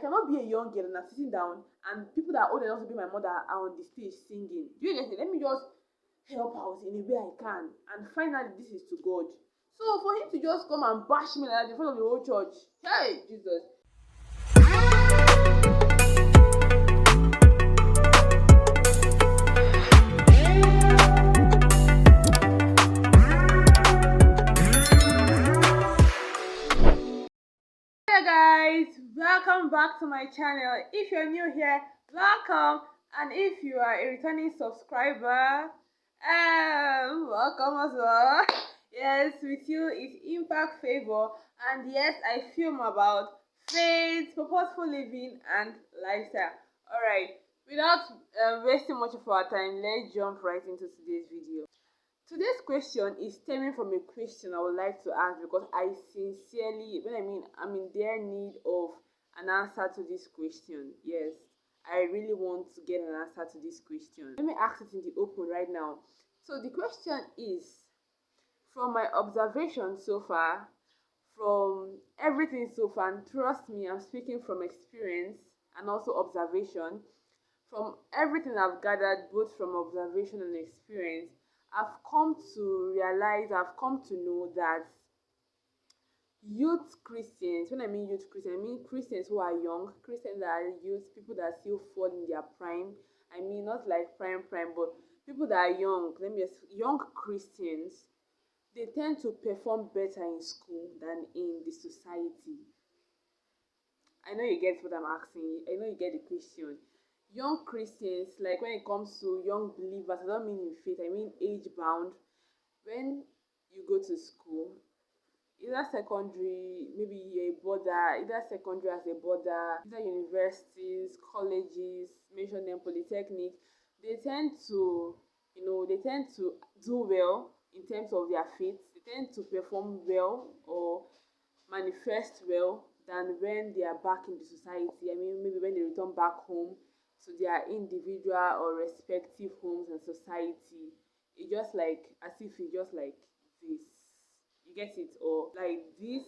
cannot be a young girl and I'm sitting down and people that are older enough to be my mother are on the stage singing. Do you get it? Let me just help out in a way I can. And finally, this is to God. So for him to just come and bash me like that in front of the whole church, hey, Jesus. Hey guys, welcome back to my channel. If you're new here, welcome, and if you are a returning subscriber, welcome as well. Yes, with you is Impact Favor, and yes, I film about faith, purposeful living, and lifestyle. Alright, without wasting much of our time, let's jump right into today's video. Today's question is stemming from a question I would like to ask, because I sincerely, I'm in dire need of an answer to this question. Yes, I really want to get an answer to this question. Let me ask it in the open right now. So the question is, from my observation so far, from everything so far, and trust me, I'm speaking from experience and also observation, from everything I've gathered both from observation and experience, I've come to realize, I've come to know that youth Christians, when I mean youth Christians, I mean Christians who are young, Christians that are youth, people that still fall in their prime. I mean, not like prime, but people that are young, young Christians, they tend to perform better in school than in the society. I know you get what I'm asking. I know you get the question. Young Christians, like when it comes to young believers, I don't mean in faith, I mean age bound. When you go to school, either secondary, maybe you're a boarder, either secondary as a boarder, either universities, colleges, mention them, polytechnics, they tend to, they tend to do well in terms of their faith. They tend to perform well or manifest well than when they are back in the society. I mean, maybe when they return back home to their individual or respective homes and society, it's just like as if it's just like this. You get it? Or like this,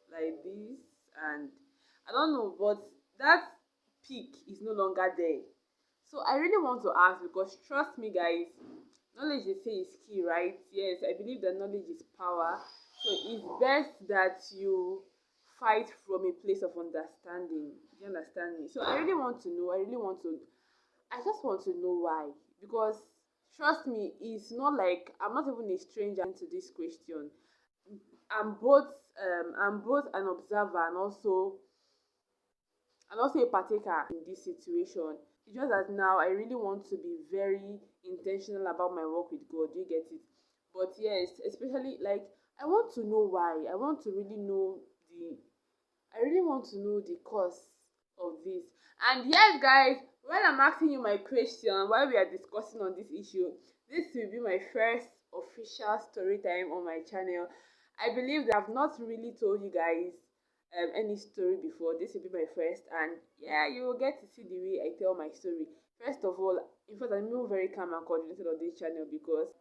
and I don't know, but that peak is no longer there. So I really want to ask, because trust me guys, knowledge they say is key, right? Yes, I believe that knowledge is power. So it's best that you fight from a place of understanding. Do you understand me? So I really want to know. I just want to know why. Because trust me, it's not like I'm not even a stranger to this question. I'm both an observer and also a partaker in this situation. It's just that now I really want to be very intentional about my work with God. You get it? But yes, especially like I want to know why. I really want to know the cause of this. And yes, guys, when I'm asking you my question, while we are discussing on this issue, this will be my first official story time on my channel. I believe that I've not really told you guys any story before. This will be my first, and yeah, you will get to see the way I tell my story. First of all, in fact, I'm even very calm and coordinated on this channel, because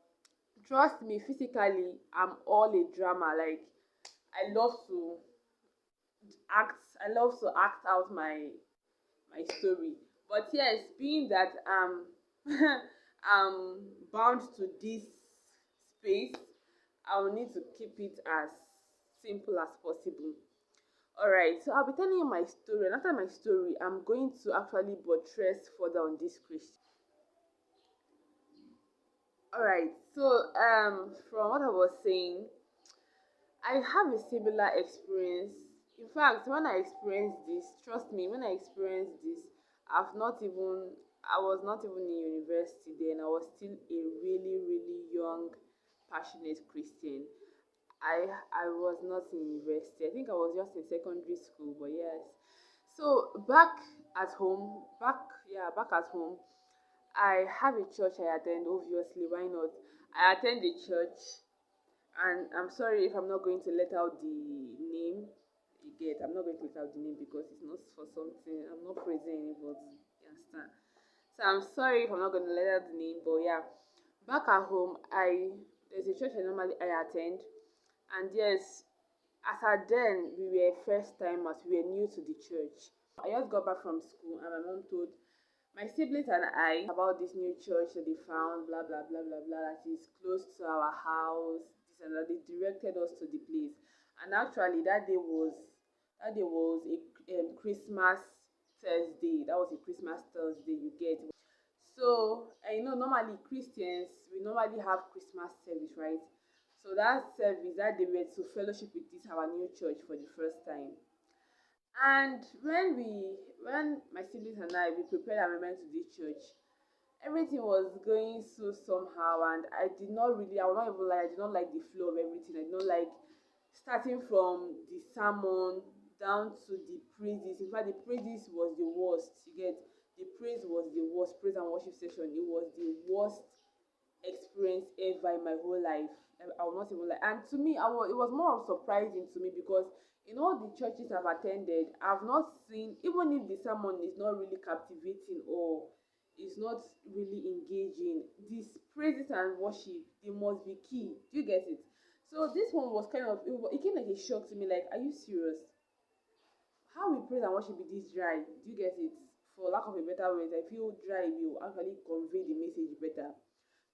trust me, physically, I'm all a drama. Like I love to act out my story. But yes, being that I'm bound to this space, I'll need to keep it as simple as possible. Alright, so I'll be telling you my story, and after my story, I'm going to actually buttress further on this question. Alright, so from what I was saying, I have a similar experience. In fact, when I experienced this, trust me, when I experienced this, I was not even in university then. I was still a really, really young, passionate Christian. I was not in university. I think I was just in secondary school, but yes. So back at home, I have a church I attend, obviously, why not? I attend the church, and I'm sorry if I'm not going to let out the name. I'm not going to let out the name because it's not for something. I'm not praising anybody. You understand? So I'm sorry if I'm not going to let out the name, but yeah, back at home, there's a church I normally I attend, and yes, As at then, we were first timers, we were new to the church. I just got back from school and my mom told my siblings and I about this new church that they found, blah blah blah blah blah, that is close to our house, this and that. They directed us to the place. And actually that day was a Christmas Thursday. That was a Christmas Thursday, you get. So, normally Christians, we normally have Christmas service, right? So that service, that they were to fellowship with this our new church for the first time. And when my siblings and I, we prepared and we went to this church, everything was going so somehow, and I will not even lie, I did not like the flow of everything. I did not like starting from the sermon down to the praises. In fact, the praises was the worst. You get, the praise was the worst. Praise and worship session, it was the worst experience ever in my whole life. I will not even lie. And to me, it was more of surprising to me because in all the churches I've attended, I've not seen, even if the sermon is not really captivating or is not really engaging, these praises and worship, they must be key. Do you get it? So this one was kind of, it came like a shock to me. Like, are you serious? How will praise and worship be this dry? Do you get it? For lack of a better word, I feel dry will actually convey the message better.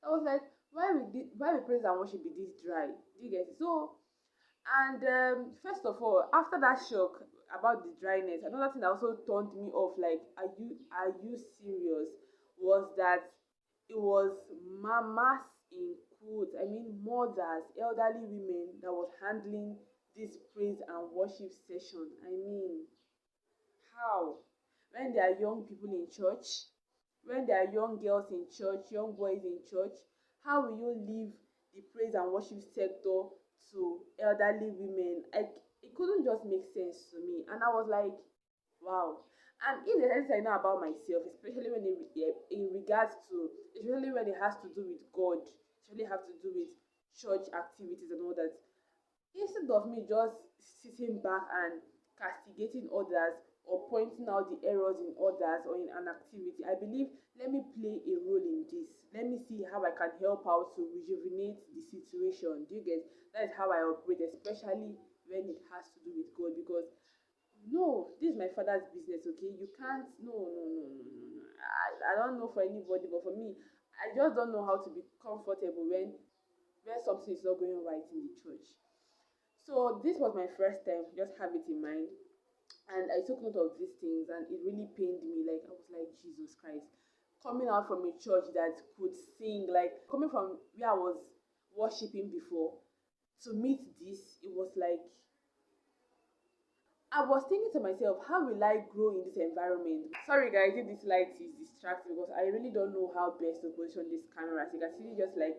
I was like, why will praise and worship be this dry? Do you get it? So, and first of all, after that shock about the dryness, another thing that also turned me off, like, are you serious? Was that it was mamas in quotes, I mean mothers, elderly women that was handling this praise and worship session. I mean, how? When there are young people in church, when there are young girls in church, young boys in church, how will you leave the praise and worship sector to elderly women? Like, it couldn't just make sense to me. And I was like, wow. And if there's anything I know about myself, especially when in regards to, especially when it has to do with God, especially have to do with church activities and all that, instead of me just sitting back and castigating others or pointing out the errors in others or in an activity, I believe, let me play a role in this. Let me see how I can help out to rejuvenate the situation. Do you get? That is how I operate, especially when it has to do with God. Because no, this is my father's business, okay? You can't, no, no, no, no, no, no. I don't know for anybody, but for me, I just don't know how to be comfortable when something is not going right in the church. So this was my first time, just have it in mind. And I took note of these things and it really pained me. Like, I was like, Jesus Christ. Coming out from a church that could sing, like coming from where I was worshiping before to meet this, it was like I was thinking to myself, how will I grow in this environment? Sorry guys, if this light is distracting because I really don't know how best to position this camera. So you can see it just like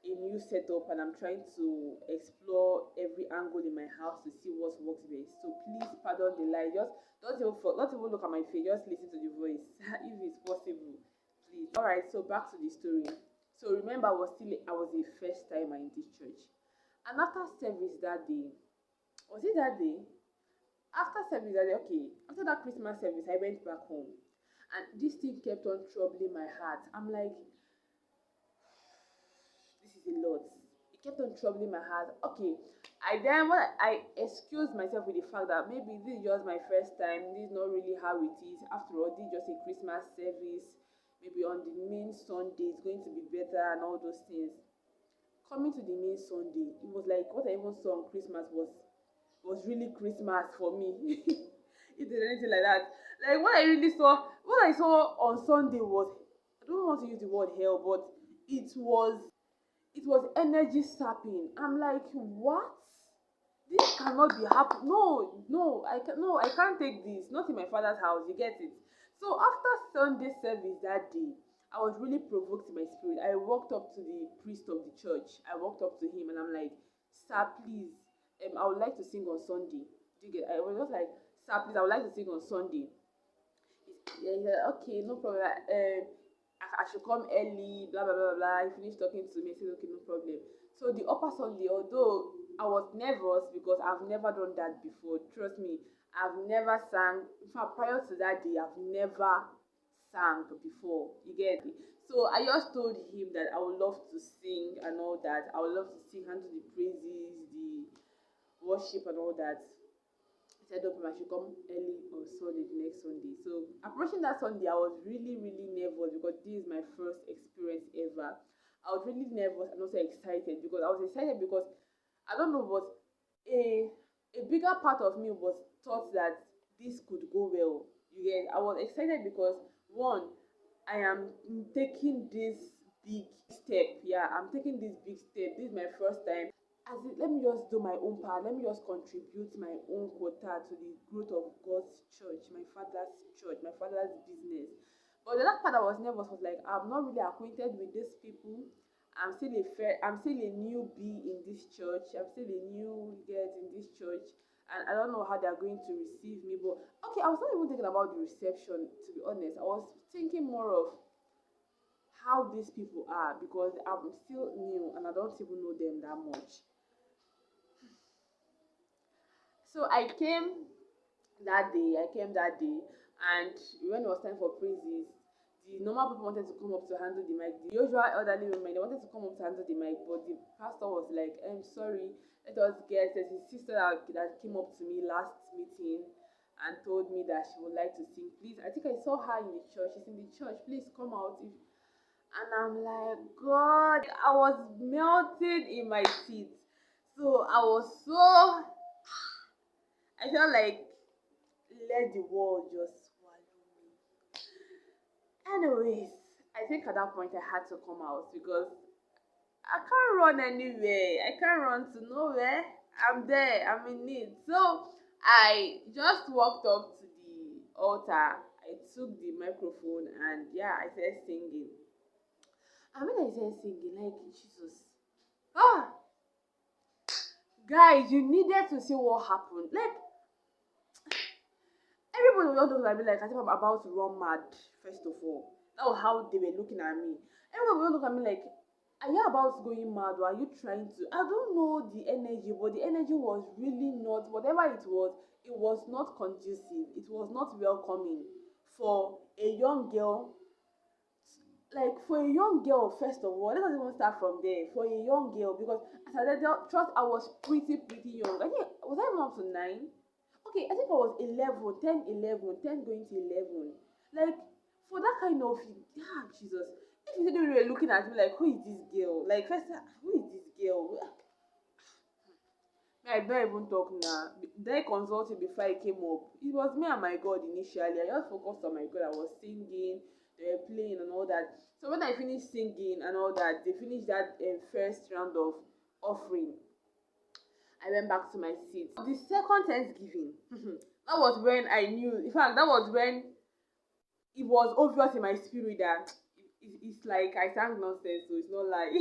a new setup and I'm trying to explore every angle in my house to see what works best. So please pardon the light. Just don't even look at my face. Just listen to the voice if it's possible, please. All right. So back to the story. So remember, I was a first timer in this church, and after service that day, was it that day? After service that day, okay. After that Christmas service, I went back home, and this thing kept on troubling my heart. I'm like, this is a lot. It kept on troubling my heart. Okay, I excused myself with the fact that maybe this is just my first time. This is not really how it is. After all, this is just a Christmas service. Maybe on the main Sunday it's going to be better and all those things. Coming to the main Sunday, it was like what I even saw on Christmas was really Christmas for me. If there's anything like that. Like what I saw on Sunday was, I don't want to use the word hell, but it was it was energy sapping. I'm like, what? This cannot be happening. No, no, I can't take this. Not in my father's house. You get it? So after Sunday service that day, I was really provoked in my spirit. I walked up to the priest of the church. I walked up to him and I'm like, sir, please, I would like to sing on Sunday. Do you get? I was just like, sir, please, I would like to sing on Sunday. Yeah, yeah, okay, no problem. I should come early, blah blah blah blah. He finished talking to me. I said, okay, no problem. So the upper Sunday, although I was nervous because I've never done that before. Trust me, I've never sang. In fact, prior to that day, I've never sang before. You get it? So I just told him that I would love to sing and all that. I would love to sing, handle the praises, the worship and all that. I said, okay, I should come early on Sunday, the next Sunday. So approaching that Sunday, I was really, really nervous because this is my first experience ever. I was really nervous and also excited because I was excited because I don't know, but a a bigger part of me was thought that this could go well. You get, I was excited because one, I am taking this big step. Yeah, I'm taking this big step. This is my first time. As in, let me just do my own part. Let me just contribute my own quota to the growth of God's church, my father's business. But the last part I was nervous was like, I'm not really acquainted with these people. I'm still a newbie in this church. I'm still a new girl in this church, and I don't know how they're going to receive me. But okay, I was not even thinking about the reception. To be honest, I was thinking more of how these people are because I'm still new and I don't even know them that much. So I came that day, and when it was time for praises, the normal people wanted to come up to handle the mic. The usual elderly women, they wanted to come up to handle the mic, but the pastor was like, I'm sorry, let us get there's his sister that came up to me last meeting and told me that she would like to sing. Please, I think I saw her in the church. She's in the church. Please come out. And I'm like, God, I was melting in my seat. So I felt like let the world just swallow me. Anyways, I think at that point I had to come out because I can't run anywhere. I can't run to nowhere. I'm there. I'm in need. So I just walked up to the altar. I took the microphone and yeah, I started singing. And when I started singing, like Jesus, ah, guys, you needed to see what happened. Like everybody was just like me, like as if I'm about to run mad. First of all, that was how they were looking at me. Everybody was looking at me like, "Are you about going mad, or are you trying to?" I don't know the energy, but the energy was really not. Whatever it was, it was not conducive. It was not welcoming for a young girl. Like for a young girl, first of all, let us even start from there. For a young girl, because as I said, trust I was pretty young. I think was I even up to 9? Okay, I think I was 11, 10, 11, 10 going to 11. Like, for that kind of, yeah, Jesus. If you said were looking at me like, who is this girl? Like, first, who is this girl? I don't even talk now. Then I consulted before I came up. It was me and my God initially. I just focused on my God. I was singing, they were playing and all that. So when I finished singing and all that, they finished that first round of offering. I went back to my seat. The second Thanksgiving, that was when I knew. In fact, that was when it was obvious in my spirit that it's like I sang nonsense, so it's not like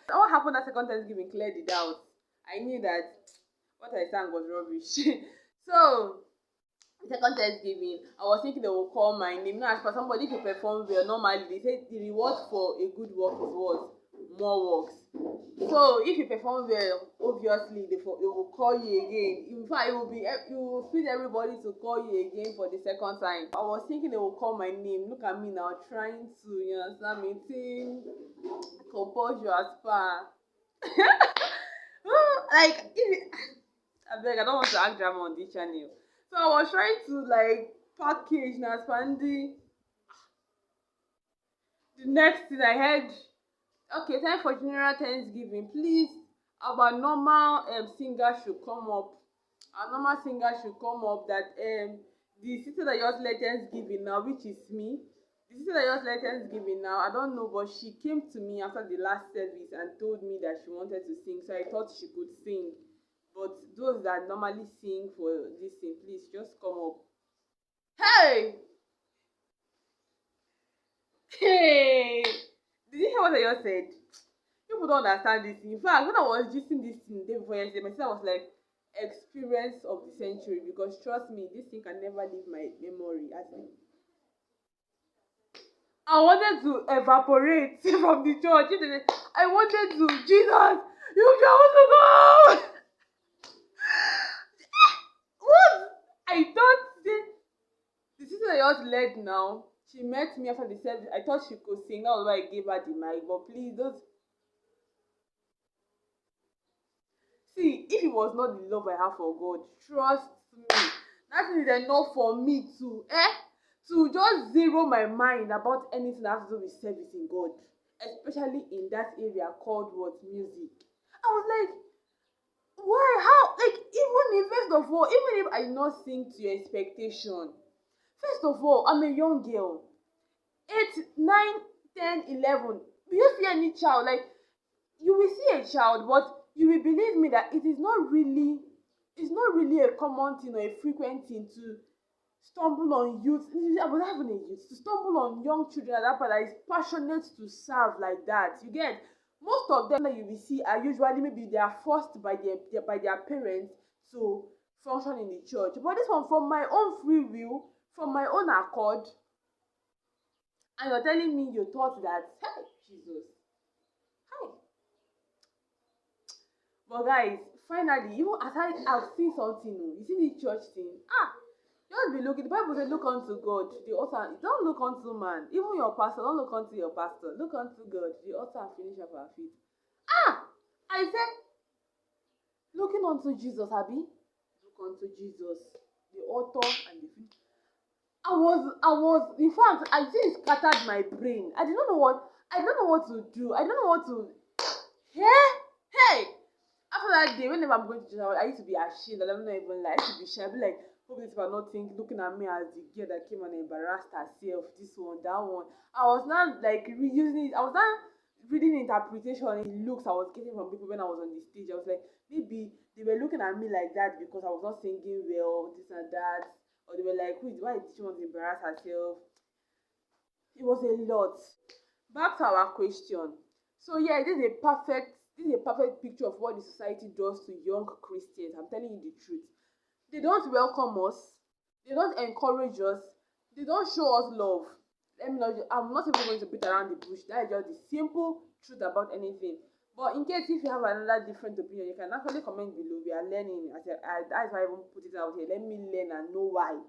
what happened that second Thanksgiving cleared it out. I knew that what I sang was rubbish. So second Thanksgiving, I was thinking they will call my name. Now, as for somebody to perform well, normally they say the reward for a good work is what? More works. So if you perform well, obviously they will call you again. In fact, you will feed everybody to call you again for the second time. I was thinking they will call my name. Look at me now, trying to, you understand me, think, compose your spa. Like if I beg, I don't want to act drama on this channel. So I was trying to like package now Spandy. The next thing I heard, okay, time for general Thanksgiving. Please, our normal singer should come up. Our normal singer should come up. That the sister that just led Thanksgiving now, which is me. The sister that just led Thanksgiving now, I don't know, but she came to me after the last service and told me that she wanted to sing. So I thought she could sing. But those that normally sing for this thing, please just come up. Hey! Hey! Did you hear what I just said? People don't understand this. In fact, when I was gisting this thing the day before yesterday, my sister was like, experience of the century, because trust me, this thing can never leave my memory. As in, I wanted to evaporate from the church. I wanted to, Jesus, you want to go! What? I thought the sister I just led now, she met me after the service. I thought she could sing. That was why I gave her the mic. But please, don't. See, if it was not the love I have for God, trust me, that is enough for me to just zero my mind about anything that has to do with service in God, especially in that area called what music. I was like, why? How? Like, even if first of all, even if I not sing to your expectation, first of all, I'm a young girl, 8, 9, 10, 11. Do you see any child? Like, you will see a child, but you will believe me that it's not really a common thing or a frequent thing to stumble on youth. I was not even a youth, to stumble on young children at that point that is passionate to serve like that. You get, most of them that you will see are usually, maybe they are forced by their parents to function in the church. But this one, from my own free will, from my own accord, and you're telling me you thought that, hey, Jesus, hi. But guys, finally, even as I've seen something, you see the church thing. Just be looking. The Bible says, look unto God, the author. Don't look unto man. Even your pastor, don't look unto your pastor. Look unto God, the author and finisher of our faith. I said, looking unto Jesus, Abby. Look unto Jesus, the author and the finisher. In fact, I think it scattered my brain. I don't know what to do. I don't know what to, hey. After that day, whenever I'm going to church, I used to be ashamed. I'm not even like, I used to be shy. I be like, hope these people are not looking at me as the girl that came and embarrassed herself. This one, that one. I was not like reusing it. I was not reading the interpretation and the looks I was getting from people when I was on the stage. I was like, maybe they were looking at me like that because I was not singing well, this and that. Or they were like, why did she want to embarrass herself? It was a lot. Back to our question. So yeah, this is a perfect picture of what the society does to young Christians. I'm telling you the truth. They don't welcome us, they don't encourage us, they don't show us love. Let me know, I'm not even going to beat around the bush. That is just the simple truth about anything. But in case if you have another different opinion, you can actually comment below. We are learning. That's why I even put it out here. Let me learn and know why.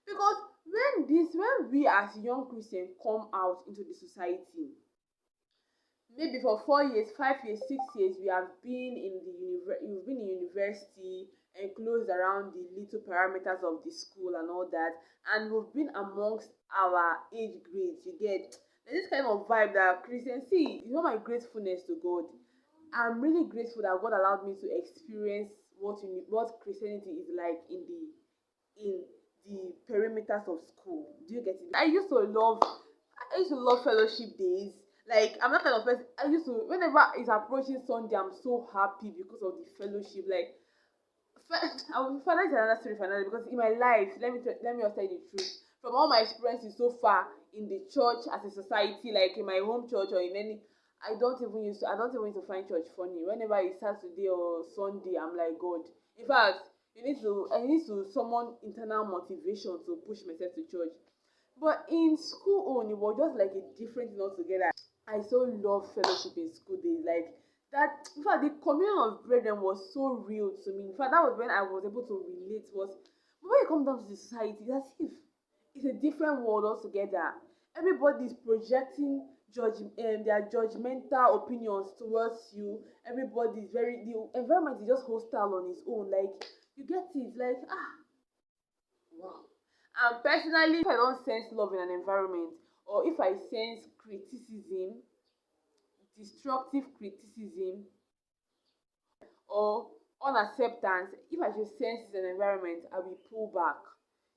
Because when we as young Christians come out into the society, maybe for 4 years, 5 years, 6 years, we've been in university, enclosed around the little parameters of the school and all that, and we've been amongst our age grades. You get, there's this kind of vibe that Christians see. You know, my gratefulness to God. I'm really grateful that God allowed me to experience what Christianity is like in the perimeters of school. Do you get it? I used to love fellowship days. Like, I'm not kind of person. I used to, whenever it's approaching Sunday, I'm so happy because of the fellowship. Like, I will finance another story finally, because in my life, let me just tell you the truth. From all my experiences so far in the church as a society, like in my home church or in any, I don't even used to find church funny. Whenever it's Saturday or Sunday, I'm like, God. In fact, I need to summon internal motivation to push myself to church. But in school it was just like a different thing altogether. I so love fellowship in school days. Like that, in fact, the communion of brethren was so real to me. In fact, that was when I was able to relate. But when it comes down to the society, it's as if it's a different world altogether. Everybody is projecting their judgmental opinions towards you. Everybody is the environment is just hostile on its own. Like, you get it, like, wow. And personally, if I don't sense love in an environment, or if I sense criticism, destructive criticism, or unacceptance, if I should sense in an environment, I will pull back.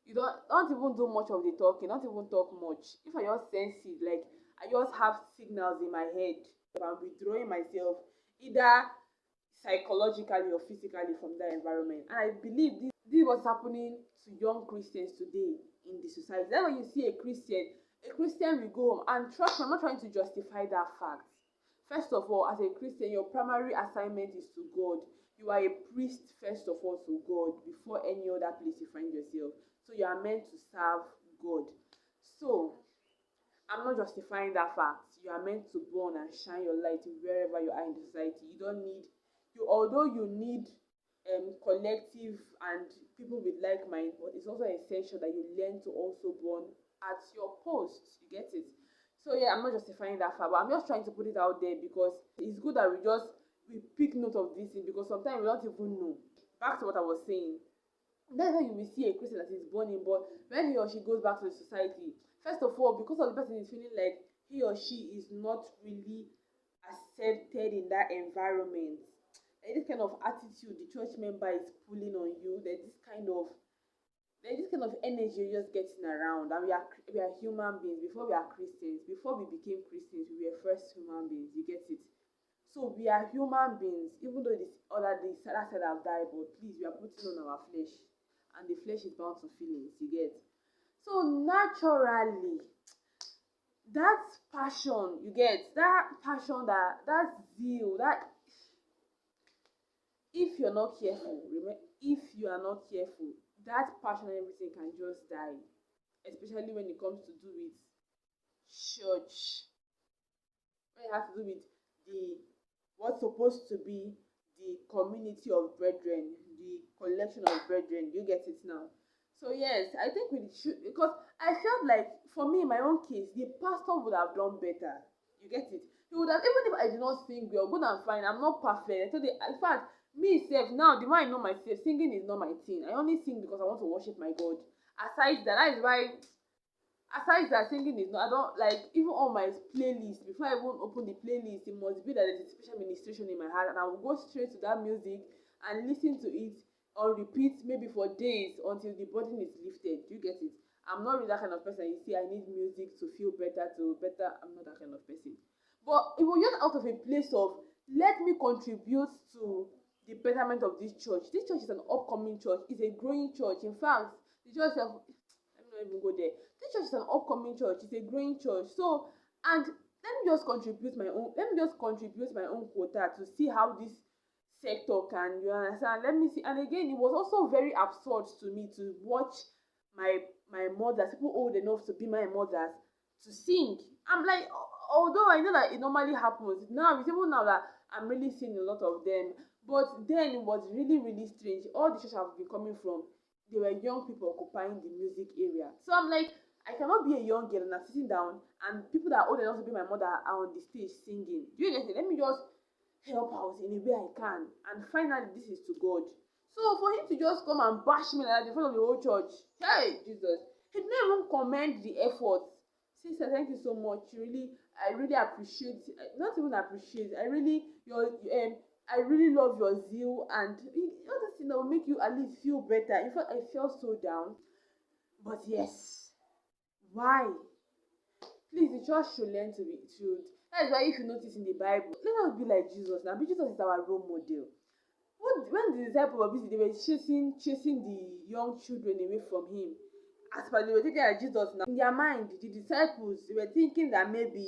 You don't even do much of the talking, don't even talk much. If I just sense it, like, I just have signals in my head, I'm withdrawing myself, either psychologically or physically, from that environment. And I believe this is what's happening to young Christians today in the society. Then when you see a Christian will go home, and trust me, I'm not trying to justify that fact. First of all, as a Christian, your primary assignment is to God. You are a priest, first of all, to God before any other place you find yourself. So you are meant to serve God. So I'm not justifying that fact. You are meant to burn and shine your light wherever you are in the society. You don't need although you need collective and people with like mind, but it's also essential that you learn to also burn at your post. You get it? So yeah, I'm not justifying that fact, but I'm just trying to put it out there because it's good that we just we pick note of this thing, because sometimes we don't even know. Back to what I was saying. That's how you will see a Christian that is born in, but when he or she goes back to the society, first of all, because of the person is feeling like he or she is not really accepted in that environment, like this kind of attitude the church member is pulling on you, there's this kind of energy you're just getting around. And we are human beings. Before we are Christians, before we became Christians, we were first human beings. You get it? So we are human beings, even though this other the other side have died, but please, we are putting on our flesh, and the flesh is bound to feelings. You get? So naturally, that passion, you get that passion, that zeal, that if you're not careful, remember, if you are not careful, that passion and everything can just die, especially when it comes to do with church, when it has to do with the what's supposed to be the community of brethren, the collection of brethren. You get it now? So yes, I think we should, because I felt like for me in my own case, the pastor would have done better. You get it? He would have, even if I did not sing well, good and fine. I'm not perfect. So in fact, me self now, the more I know myself, singing is not my thing. I only sing because I want to worship my God. Aside that is why. Aside that, singing is not, I don't like, even on my playlist, before I even open the playlist, it must be that there's a special ministration in my heart, and I will go straight to that music and listen to it on repeat, maybe for days, until the burden is lifted. Do you get it? I'm not really that kind of person. You see, I need music to feel better, I'm not that kind of person. But it was just out of a place of, let me contribute to the betterment of this church. This church is an upcoming church. It's a growing church. In fact, the church have, let me not even go there. This church is an upcoming church. It's a growing church. So, and let me just contribute my own quota to see how this sector can, you understand? Let me see. And again, it was also very absurd to me to watch my mothers, people old enough to be my mothers, to sing. I'm like, although I know that it normally happens now, it's even now that I'm really seeing a lot of them. But then it was really, really strange. All the church I've been coming from, they were young people occupying the music area. So I'm like, I cannot be a young girl and I'm sitting down and people that are old enough to be my mother are on the stage singing. Do you get it? Let me just help out in a way I can. And finally, this is to God. So for him to just come and bash me like that in front of the whole church, hey Jesus, he didn't even commend the effort. Sister, thank you so much. I really appreciate. Not even appreciate. I really love your zeal, and all this thing that will make you at least feel better. In fact, I felt so down. But yes, why? Please, the church should learn to be truth. That is why, if you notice in the Bible, let us be like Jesus. Now, Jesus is our role model. When the disciples were busy, they were chasing the young children away from him. As per they were thinking that Jesus, now in their mind, the disciples, they were thinking that maybe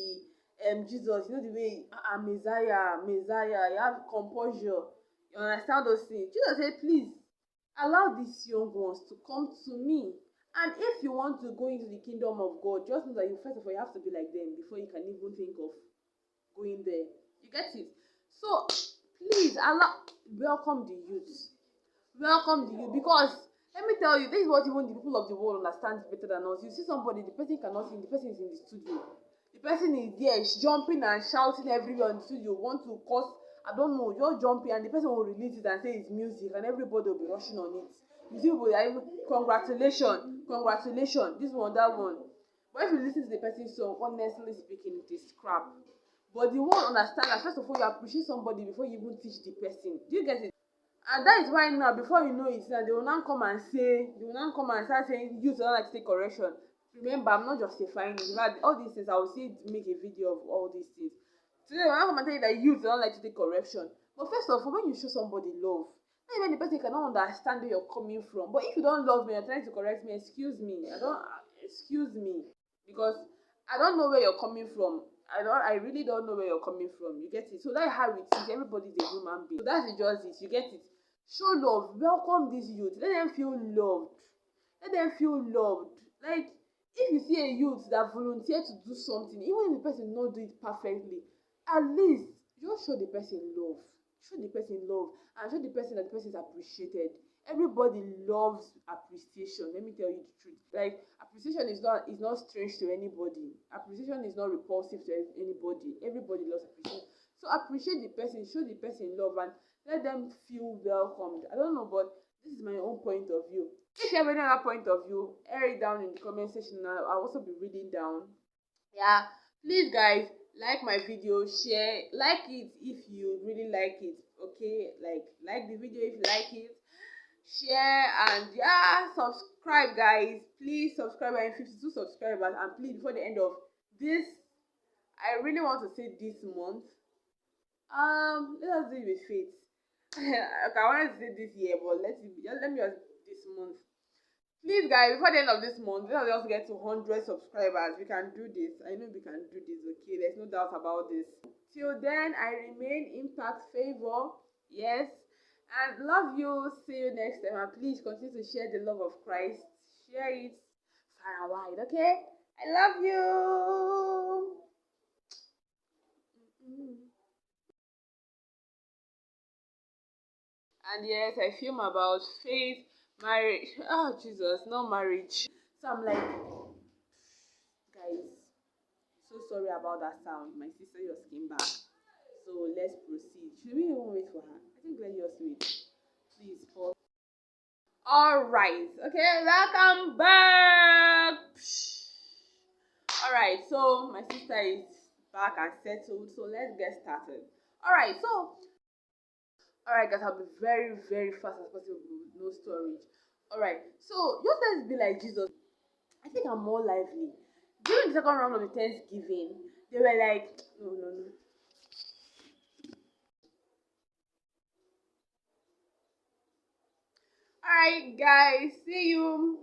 Jesus, you know the way, Messiah, you have composure, you understand those things. Jesus said, please allow these young ones to come to me. And if you want to go into the kingdom of God, just know that you first of all you have to be like them before you can even think of going there. You get it? So please welcome the youth. Welcome the youth, because let me tell you, this is what even the people of the world understand better than us. You see somebody, the person cannot sing, the person is in the studio. The person is there, jumping and shouting everywhere in the studio, want to cause, I don't know, you're jumping, and the person will release it and say it's music, and everybody will be rushing on it. You see people that even, congratulations, this one, that one. But if you listen to the person's song, honestly speaking, it is crap. But the world understand that first of all, you appreciate somebody before you even teach the person. Do you get it? And that is why now, before you know it, now they will now come and start saying youth don't like to take correction. Remember, I'm not justifying it. In fact, all these things, I will see make a video of all these things. Today, when I come and tell you that youth don't like to take correction. But first of all, when you show somebody love, not even the person cannot understand where you're coming from. But if you don't love me, you're trying to correct me, excuse me. Excuse me. Because I don't know where you're coming from. I really don't know where you're coming from. You get it? So that's how it is. Everybody's a human being. So that's just it. You get it? Show love. Welcome these youth. Let them feel loved. Let them feel loved. Like, if you see a youth that volunteer to do something, even if the person not do it perfectly, at least just show the person love. Show the person love and show the person that the person is appreciated. Everybody loves appreciation. Let me tell you the truth. Like, appreciation is not strange to anybody. Appreciation is not repulsive to anybody. Everybody loves appreciation. So appreciate the person, show the person love, and let them feel welcomed. I don't know, but this is my own point of view. If you have any other point of view, air it down in the comment section. I'll also be reading down. Yeah, please guys, like my video, share, like it if you really like it. Okay, like the video if you like it, share, and yeah, subscribe guys. Please subscribe. I'm 52 subscribers, and please, before the end of this, I really want to say this month, let us do it with faith. Okay, I wanted to say this year, but let me just this month. Please, guys, before the end of this month, let us just get to 100 subscribers. We can do this. I know we can do this, okay? There's no doubt about this. Till then, I remain Impact Favor. Yes. And love you. See you next time. And please continue to share the love of Christ. Share it far and wide, okay? I love you. And yes, I film about faith, marriage. Oh, Jesus, not marriage. So I'm like, guys, so sorry about that sound. My sister just came back. So let's proceed. Should we even wait for her? I think let's just wait. Please pause. Alright. Okay, welcome back. Alright, so my sister is back and settled. So let's get started. Alright guys, I'll be very, very fast as possible with no storage. Alright, so just let's be like Jesus. I think I'm more lively. During the second round of the Thanksgiving, they were like, no, no, no. Alright, guys, see you.